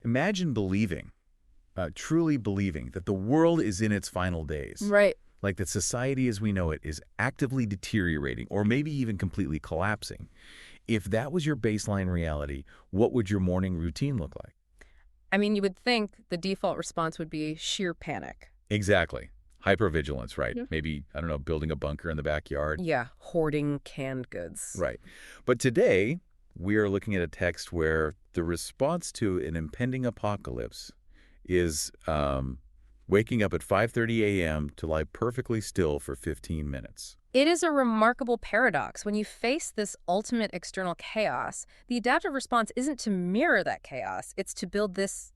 Imagine believing, truly believing, that the world is in its final days. Right. Like that society as we know it is actively deteriorating or maybe even completely collapsing. If that was your baseline reality, what would your morning routine look like? I mean, you would think the default response would be sheer panic. Exactly. Hypervigilance, right? Yeah. Maybe, I don't know, building a bunker in the backyard. Yeah, hoarding canned goods. Right. But today, we are looking at a text where the response to an impending apocalypse is waking up at 5:30 a.m. to lie perfectly still for 15 minutes. It is a remarkable paradox. When you face this ultimate external chaos, the adaptive response isn't to mirror that chaos. It's to build this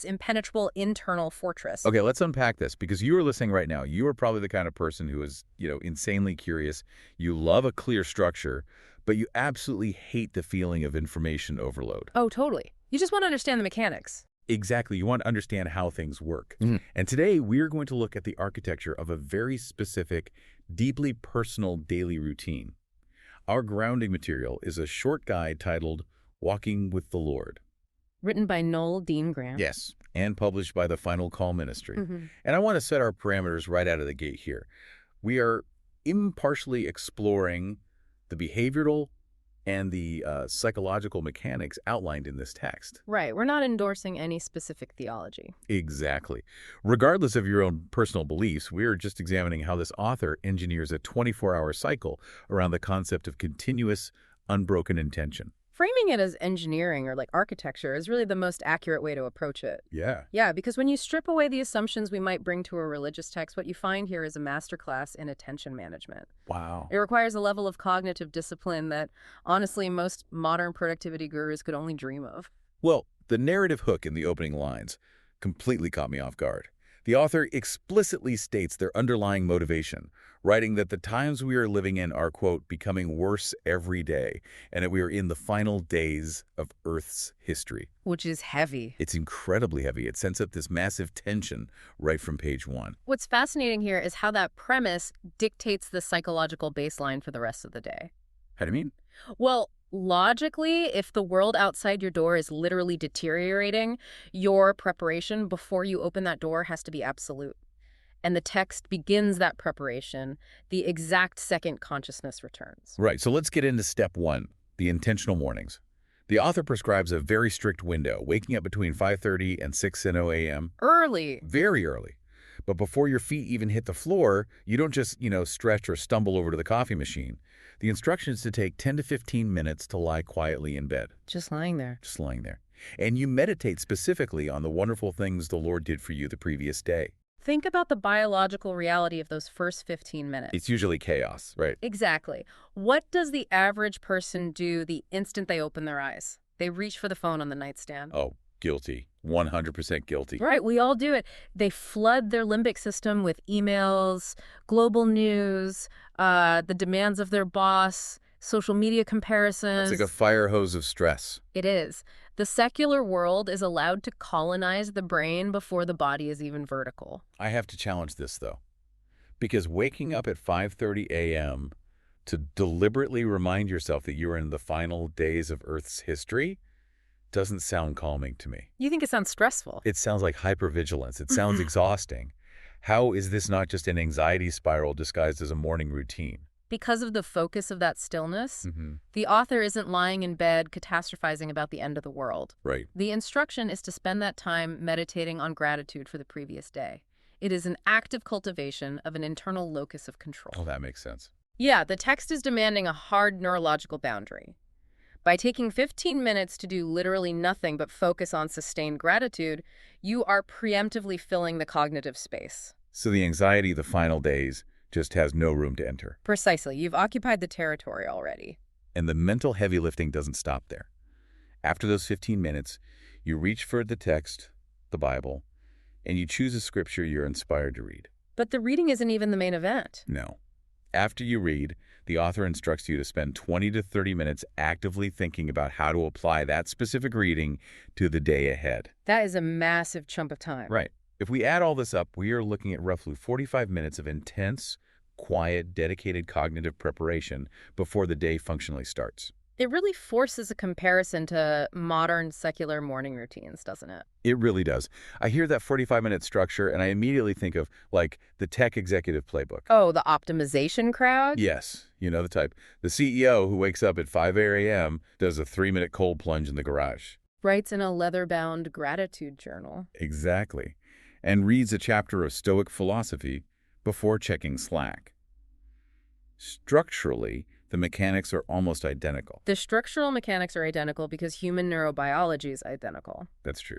impenetrable internal fortress. Okay, let's unpack this because you are listening right now. You are probably the kind of person who is, insanely curious. You love a clear structure, but you absolutely hate the feeling of information overload. Oh, totally. You just want to understand the mechanics. Exactly. You want to understand how things work. Mhm. And today we're going to look at the architecture of a very specific, deeply personal daily routine. Our grounding material is a short guide titled Walking with the Lord. Written by Noel Dean Grant. Yes, and published by the Final Call Ministry. Mhm. And I want to set our parameters right out of the gate here. We are impartially exploring the behavioral and the psychological mechanics outlined in this text. Right. We're not endorsing any specific theology. Exactly. Regardless of your own personal beliefs, we're just examining how this author engineers a 24-hour cycle around the concept of continuous, unbroken intention. Framing it as engineering or like architecture is really the most accurate way to approach it. Yeah. Yeah, because when you strip away the assumptions we might bring to a religious text, what you find here is a masterclass in attention management. Wow. It requires a level of cognitive discipline that, honestly, most modern productivity gurus could only dream of. Well, the narrative hook in the opening lines completely caught me off guard. The author explicitly states their underlying motivation, writing that the times we are living in are, quote, becoming worse every day, and that we are in the final days of Earth's history. Which is heavy. It's incredibly heavy. It sends up this massive tension right from page 1. What's fascinating here is how that premise dictates the psychological baseline for the rest of the day. How do you mean? Well, logically, if the world outside your door is literally deteriorating, your preparation before you open that door has to be absolute. And the text begins that preparation the exact second consciousness returns. Right, so let's get into step 1, the intentional mornings. The author prescribes a very strict window, waking up between 5:30 and 6:00 a.m. Early. Very early. But before your feet even hit the floor, you don't just, stretch or stumble over to the coffee machine. The instruction is to take 10 to 15 minutes to lie quietly in bed, Just lying there. just lying there. And you meditate specifically on the wonderful things the Lord did for you the previous day. Think about the biological reality of those first 15 minutes. It's usually chaos, right? Exactly. What does the average person do the instant they open their eyes? They reach for the phone on the nightstand. Oh, guilty. 100% guilty. Right, we all do it. They flood their limbic system with emails, global news, the demands of their boss, social media comparisons. It's like a fire hose of stress. It is. The secular world is allowed to colonize the brain before the body is even vertical. I have to challenge this, though, because waking up at 5:30 a.m. to deliberately remind yourself that you're in the final days of Earth's history doesn't sound calming to me. You think it sounds stressful? It sounds like hypervigilance. It sounds exhausting. How is this not just an anxiety spiral disguised as a morning routine? Because of the focus of that stillness, Mm-hmm. the author isn't lying in bed catastrophizing about the end of the world. Right. The instruction is to spend that time meditating on gratitude for the previous day. It is an active cultivation of an internal locus of control. Oh, that makes sense. Yeah, the text is demanding a hard neurological boundary. By taking 15 minutes to do literally nothing but focus on sustained gratitude, you are preemptively filling the cognitive space. So the anxiety of the final days just has no room to enter. Precisely. You've occupied the territory already. And the mental heavy lifting doesn't stop there. After those 15 minutes, you reach for the text, the Bible, and you choose a scripture you're inspired to read. But the reading isn't even the main event. No. After you read, the author instructs you to spend 20 to 30 minutes actively thinking about how to apply that specific reading to the day ahead. That is a massive chunk of time. Right. If we add all this up, we are looking at roughly 45 minutes of intense, quiet, dedicated cognitive preparation before the day functionally starts. It really forces a comparison to modern secular morning routines, doesn't it? It really does. I hear that 45-minute structure, and I immediately think of, like, the tech executive playbook. Oh, the optimization crowd? Yes, you know the type. The CEO who wakes up at 5 a.m. does a 3-minute cold plunge in the garage. Writes in a leather-bound gratitude journal. Exactly. And reads a chapter of Stoic philosophy before checking Slack. Structurally, the mechanics are almost identical. The structural mechanics are identical because human neurobiology is identical. That's true.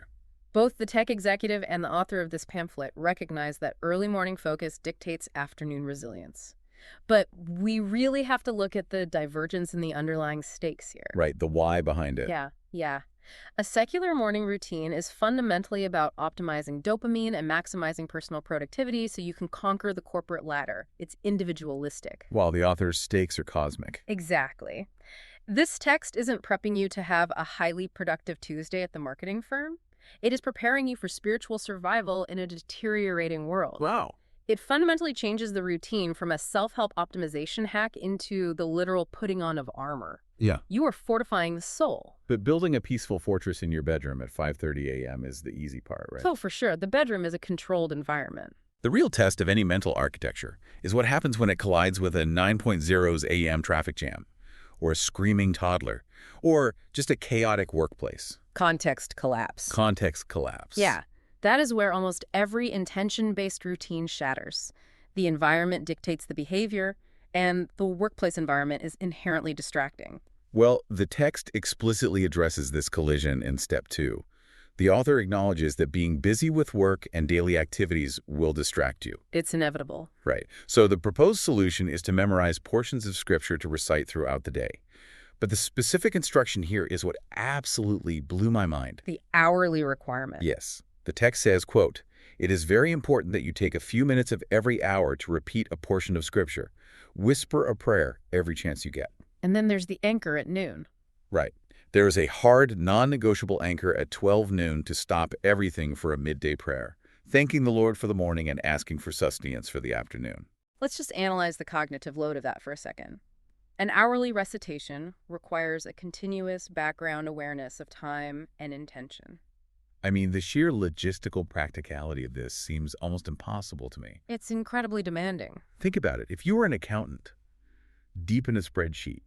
Both the tech executive and the author of this pamphlet recognize that early morning focus dictates afternoon resilience. But we really have to look at the divergence in the underlying stakes here. Right, the why behind it. Yeah. A secular morning routine is fundamentally about optimizing dopamine and maximizing personal productivity so you can conquer the corporate ladder. It's individualistic. While the author's stakes are cosmic. Exactly. This text isn't prepping you to have a highly productive Tuesday at the marketing firm. It is preparing you for spiritual survival in a deteriorating world. Wow. It fundamentally changes the routine from a self-help optimization hack into the literal putting on of armor. Yeah. You are fortifying the soul. But building a peaceful fortress in your bedroom at 5:30 a.m. is the easy part, right? So for sure, the bedroom is a controlled environment. The real test of any mental architecture is what happens when it collides with a 9.0's a.m. traffic jam, or a screaming toddler, or just a chaotic workplace. Context collapse. Context collapse. Yeah, that is where almost every intention-based routine shatters. The environment dictates the behavior, and the workplace environment is inherently distracting. Well, the text explicitly addresses this collision in step 2. The author acknowledges that being busy with work and daily activities will distract you. It's inevitable. Right. So the proposed solution is to memorize portions of scripture to recite throughout the day. But the specific instruction here is what absolutely blew my mind. The hourly requirement. Yes. The text says, quote, "It is very important that you take a few minutes of every hour to repeat a portion of scripture. Whisper a prayer every chance you get." And then there's the anchor at noon. Right. There is a hard, non-negotiable anchor at 12 noon to stop everything for a midday prayer, thanking the Lord for the morning and asking for sustenance for the afternoon. Let's just analyze the cognitive load of that for a second. An hourly recitation requires a continuous background awareness of time and intention. I mean, the sheer logistical practicality of this seems almost impossible to me. It's incredibly demanding. Think about it. If you were an accountant, deep in a spreadsheet,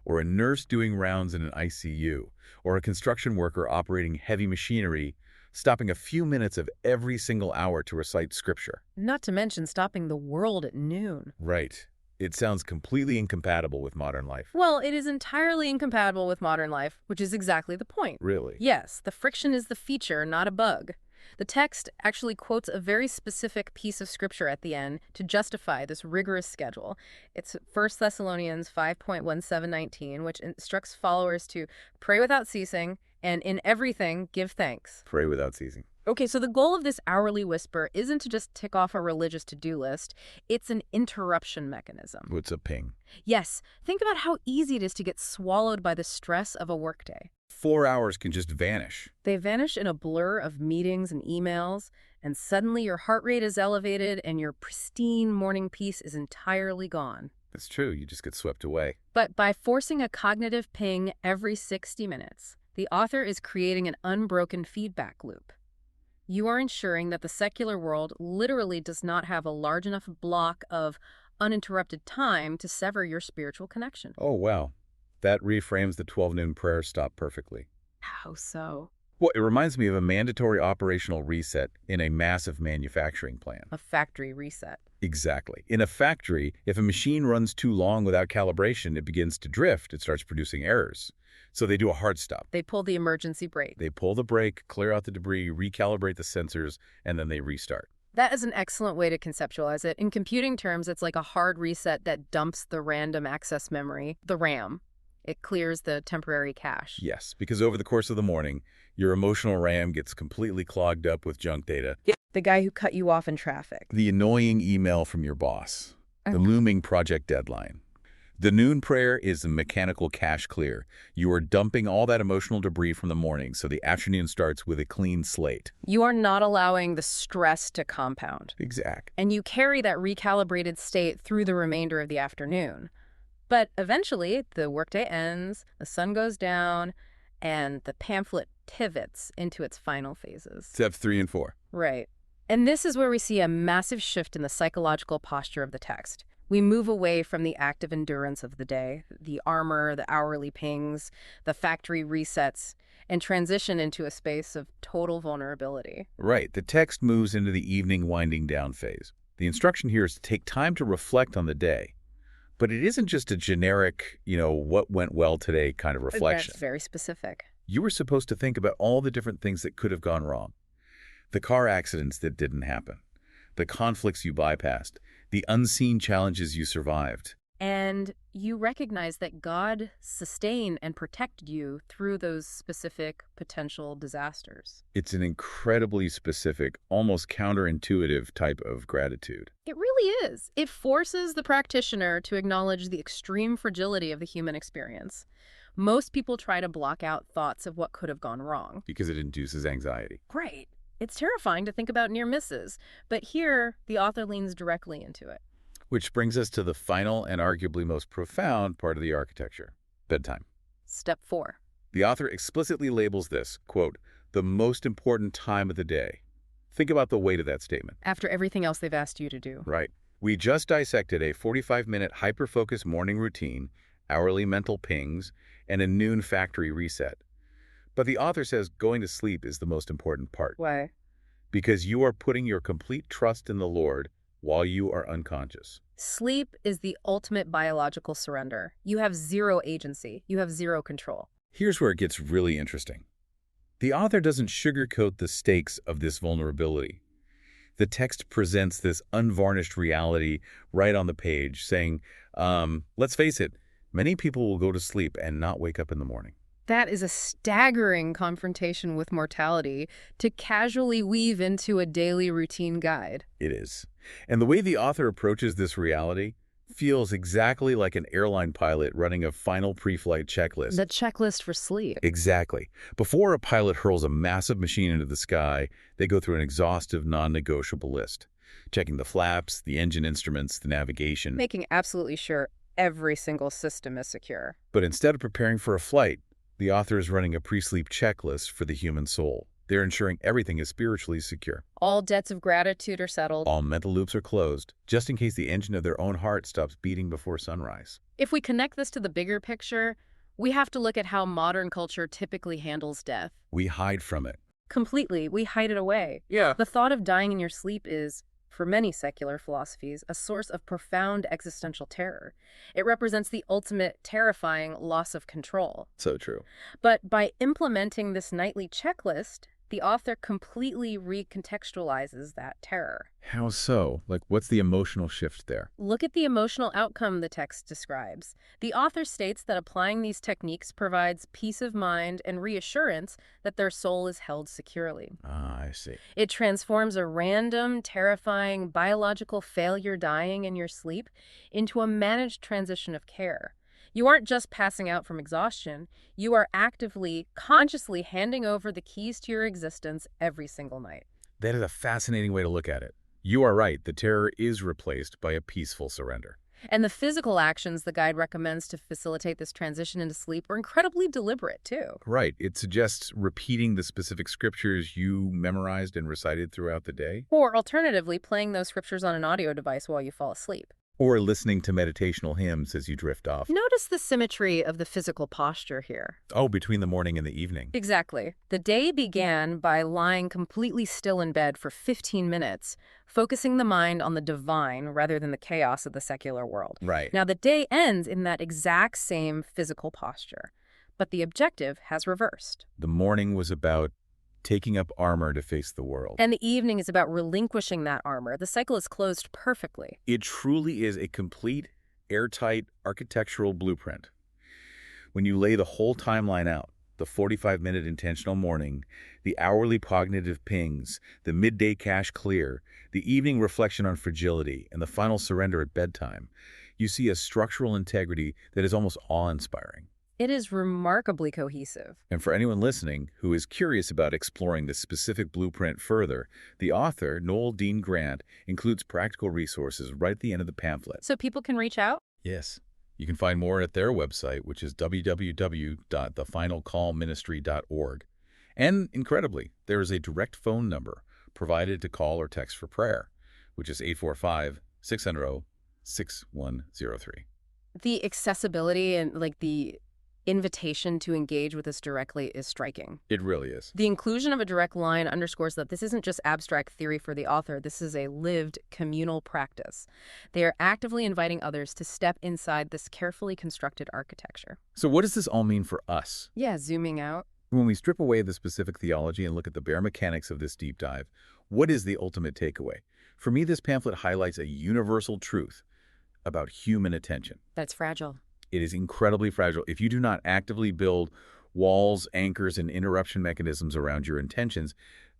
or a nurse doing rounds in an ICU, or a construction worker operating heavy machinery, stopping a few minutes of every single hour to recite scripture. Not to mention stopping the world at noon. Right. It sounds completely incompatible with modern life. Well, it is entirely incompatible with modern life, which is exactly the point. Really? Yes, the friction is the feature, not a bug. The text actually quotes a very specific piece of scripture at the end to justify this rigorous schedule. It's 1 Thessalonians 5.1719, which instructs followers to pray without ceasing and in everything give thanks. Pray without ceasing. Okay, so the goal of this hourly whisper isn't to just tick off a religious to-do list. It's an interruption mechanism. What's a ping? Yes, think about how easy it is to get swallowed by the stress of a workday. 4 hours can just vanish. They vanish in a blur of meetings and emails, and suddenly your heart rate is elevated and your pristine morning peace is entirely gone. That's true. You just get swept away. But by forcing a cognitive ping every 60 minutes, the author is creating an unbroken feedback loop. You are ensuring that the secular world literally does not have a large enough block of uninterrupted time to sever your spiritual connection. Oh, wow. That reframes the 12 noon prayer stop perfectly. How so? Well, it reminds me of a mandatory operational reset in a massive manufacturing plant. A factory reset. Exactly. In a factory, if a machine runs too long without calibration, it begins to drift. It starts producing errors. So they do a hard stop. They pull the emergency brake. They pull the brake, clear out the debris, recalibrate the sensors, and then they restart. That is an excellent way to conceptualize it. In computing terms, it's like a hard reset that dumps the random access memory, the RAM. It clears the temporary cache. Yes, because over the course of the morning, your emotional RAM gets completely clogged up with junk data. The guy who cut you off in traffic. The annoying email from your boss. The looming project deadline. The noon prayer is a mechanical cache clear. You are dumping all that emotional debris from the morning, so the afternoon starts with a clean slate. You are not allowing the stress to compound. Exact. And you carry that recalibrated state through the remainder of the afternoon. But eventually, the workday ends, the sun goes down, and the pamphlet pivots into its final phases. Step 3 and 4. Right. And this is where we see a massive shift in the psychological posture of the text. We move away from the active endurance of the day, the armor, the hourly pings, the factory resets, and transition into a space of total vulnerability. Right. The text moves into the evening winding down phase. The instruction here is to take time to reflect on the day. But it isn't just a generic, what went well today kind of reflection. That's very specific. You were supposed to think about all the different things that could have gone wrong. The car accidents that didn't happen, the conflicts you bypassed, the unseen challenges you survived. And you recognize that God sustained and protected you through those specific potential disasters. It's an incredibly specific, almost counterintuitive type of gratitude. It really is. It forces the practitioner to acknowledge the extreme fragility of the human experience. Most people try to block out thoughts of what could have gone wrong. Because it induces anxiety. Right. It's terrifying to think about near misses, but here the author leans directly into it. Which brings us to the final and arguably most profound part of the architecture, bedtime. Step 4. The author explicitly labels this, quote, the most important time of the day. Think about the weight of that statement. After everything else they've asked you to do. Right. We just dissected a 45-minute hyper-focused morning routine, hourly mental pings, and a noon factory reset. But the author says going to sleep is the most important part. Why? Because you are putting your complete trust in the Lord while you are unconscious. Sleep is the ultimate biological surrender. You have zero agency. You have zero control. Here's where it gets really interesting. The author doesn't sugarcoat the stakes of this vulnerability. The text presents this unvarnished reality right on the page, saying, let's face it, many people will go to sleep and not wake up in the morning. That is a staggering confrontation with mortality to casually weave into a daily routine guide. It is. And the way the author approaches this reality feels exactly like an airline pilot running a final pre-flight checklist. The checklist for sleep. Exactly. Before a pilot hurls a massive machine into the sky, they go through an exhaustive, non-negotiable list, checking the flaps, the engine instruments, the navigation. Making absolutely sure every single system is secure. But instead of preparing for a flight, the author is running a pre-sleep checklist for the human soul. They're ensuring everything is spiritually secure. All debts of gratitude are settled. All mental loops are closed, just in case the engine of their own heart stops beating before sunrise. If we connect this to the bigger picture, we have to look at how modern culture typically handles death. We hide from it. Completely. We hide it away. Yeah. The thought of dying in your sleep is, for many secular philosophies, a source of profound existential terror. It represents the ultimate terrifying loss of control. So true. But by implementing this nightly checklist, the author completely recontextualizes that terror. How so? What's the emotional shift there? Look at the emotional outcome the text describes. The author states that applying these techniques provides peace of mind and reassurance that their soul is held securely. Ah, I see. It transforms a random, terrifying biological failure dying in your sleep into a managed transition of care. You aren't just passing out from exhaustion. You are actively, consciously handing over the keys to your existence every single night. That is a fascinating way to look at it. You are right. The terror is replaced by a peaceful surrender. And the physical actions the guide recommends to facilitate this transition into sleep are incredibly deliberate, too. Right. It suggests repeating the specific scriptures you memorized and recited throughout the day. Or alternatively, playing those scriptures on an audio device while you fall asleep. Or listening to meditational hymns as you drift off. Notice the symmetry of the physical posture here. Oh, between the morning and the evening. Exactly. The day began by lying completely still in bed for 15 minutes, focusing the mind on the divine rather than the chaos of the secular world. Right. Now, the day ends in that exact same physical posture, but the objective has reversed. The morning was about taking up armor to face the world. And the evening is about relinquishing that armor. The cycle is closed perfectly. It truly is a complete, airtight architectural blueprint. When you lay the whole timeline out, the 45-minute intentional morning, the hourly cognitive pings, the midday cache clear, the evening reflection on fragility, and the final surrender at bedtime, you see a structural integrity that is almost awe-inspiring. It is remarkably cohesive. And for anyone listening who is curious about exploring this specific blueprint further, the author, Noel Dean Grant, includes practical resources right at the end of the pamphlet. So people can reach out? Yes. You can find more at their website, which is www.thefinalcallministry.org. And incredibly, there is a direct phone number provided to call or text for prayer, which is 845-600-6103. The accessibility and the invitation to engage with us directly is striking. It really is. The inclusion of a direct line underscores that this isn't just abstract theory for the author. This is a lived communal practice. They are actively inviting others to step inside this carefully constructed architecture. So what does this all mean for us? Yeah, zooming out. When we strip away the specific theology and look at the bare mechanics of this deep dive, what is the ultimate takeaway? For me, this pamphlet highlights a universal truth about human attention. That's fragile. It is incredibly fragile. If you do not actively build walls, anchors, and interruption mechanisms around your intentions,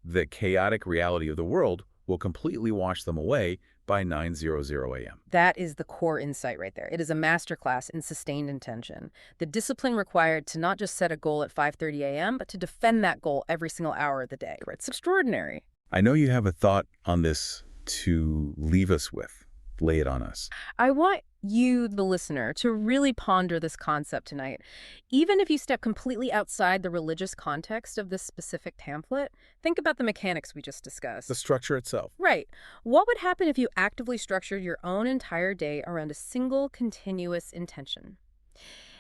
the chaotic reality of the world will completely wash them away by 9:00 a.m. That is the core insight right there. It is a masterclass in sustained intention. The discipline required to not just set a goal at 5:30 a.m., but to defend that goal every single hour of the day. It's extraordinary. I know you have a thought on this to leave us with. Lay it on us. I want you, the listener, to really ponder this concept tonight. Even if you step completely outside the religious context of this specific pamphlet, think about the mechanics we just discussed. The structure itself. Right. What would happen if you actively structured your own entire day around a single continuous intention?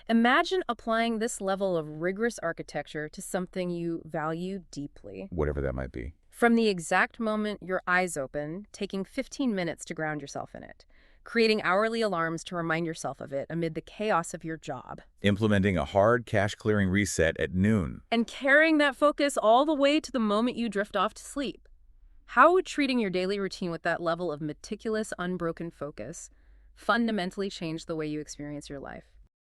Imagine applying this level of rigorous architecture to something you value deeply. Whatever that might be. From the exact moment your eyes open, taking 15 minutes to ground yourself in it. Creating hourly alarms to remind yourself of it amid the chaos of your job. Implementing a hard cache-clearing reset at noon. And carrying that focus all the way to the moment you drift off to sleep. How would treating your daily routine with that level of meticulous, unbroken focus fundamentally change the way you experience your life?